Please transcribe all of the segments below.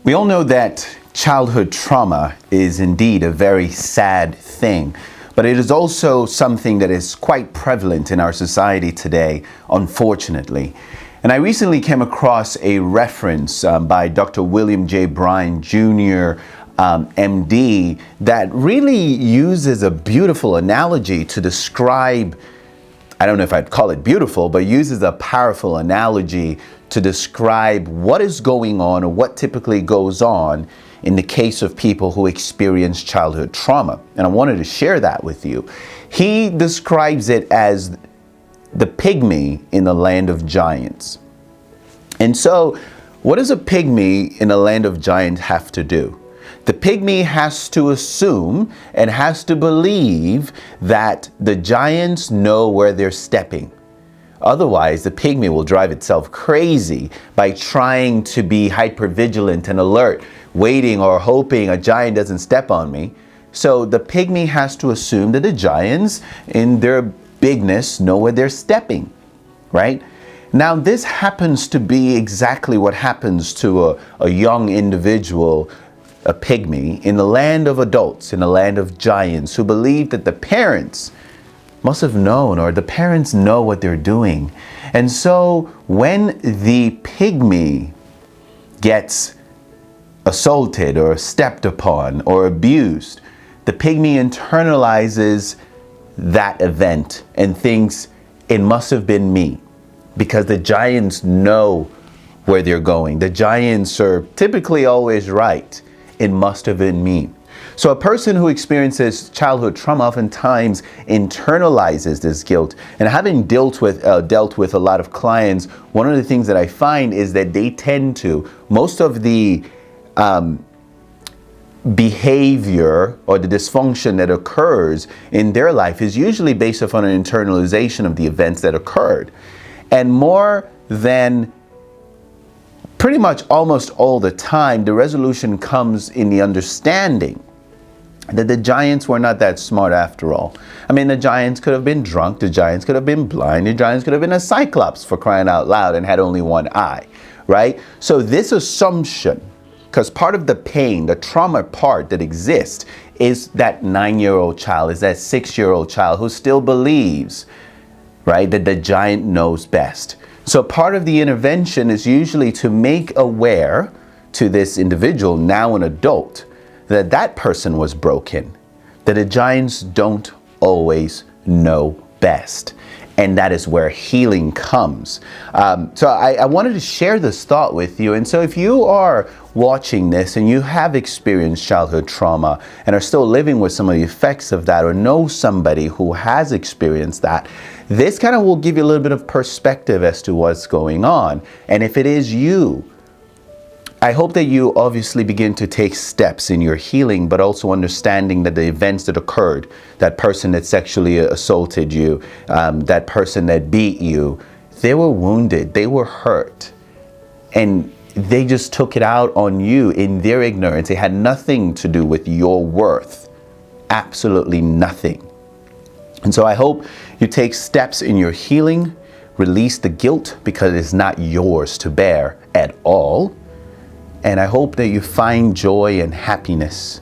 We all know that childhood trauma is indeed a very sad thing, but it is also something that is quite prevalent in our society today, unfortunately. And I recently came across a reference by Dr. William J. Bryan Jr., MD, that really uses a beautiful analogy to describe, I don't know if I'd call it beautiful, but uses a powerful analogy to describe what is going on or what typically goes on in the case of people who experience childhood trauma. And I wanted to share that with you. He describes it as the pygmy in the land of giants. And so, what does a pygmy in a land of giants have to do? The pygmy has to assume and has to believe that the giants know where they're stepping. Otherwise, the pygmy will drive itself crazy by trying to be hypervigilant and alert, waiting or hoping a giant doesn't step on me. So the pygmy has to assume that the giants, in their bigness, know where they're stepping, right? Now, this happens to be exactly what happens to a young individual, a pygmy, in the land of adults, in the land of giants, who believe that the parents must have known, or the parents know what they're doing. And so when the pygmy gets assaulted or stepped upon or abused, the pygmy internalizes that event and thinks it must have been me, because the giants know where they're going. The giants are typically always right. It must have been me. So a person who experiences childhood trauma oftentimes internalizes this guilt. And having dealt with a lot of clients, one of the things that I find is that they tend to, most of the behavior or the dysfunction that occurs in their life is usually based upon an internalization of the events that occurred. And more than pretty much almost all the time, the resolution comes in the understanding that the giants were not that smart after all. I mean, the giants could have been drunk, the giants could have been blind, the giants could have been a cyclops, for crying out loud, and had only one eye, right? So this assumption, because part of the pain, the trauma part that exists, is that 9-year-old child, is that 6-year-old child who still believes, right, that the giant knows best. So part of the intervention is usually to make aware to this individual, now an adult, that that person was broken, that the giants don't always know best. And that is where healing comes. So I wanted to share this thought with you. And so if you are watching this and you have experienced childhood trauma and are still living with some of the effects of that, or know somebody who has experienced that, this kind of will give you a little bit of perspective as to what's going on. And if it is you, I hope that you obviously begin to take steps in your healing, but also understanding that the events that occurred, that person that sexually assaulted you, that person that beat you, they were wounded, they were hurt, and they just took it out on you in their ignorance. It had nothing to do with your worth, absolutely nothing. And so I hope you take steps in your healing, release the guilt, because it's not yours to bear at all. And I hope that you find joy and happiness,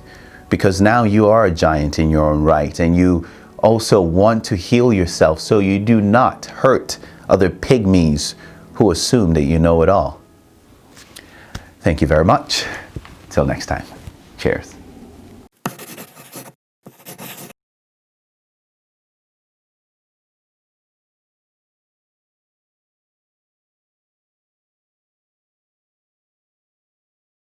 because now you are a giant in your own right, and you also want to heal yourself so you do not hurt other pygmies who assume that you know it all. Thank you very much. Till next time. Cheers.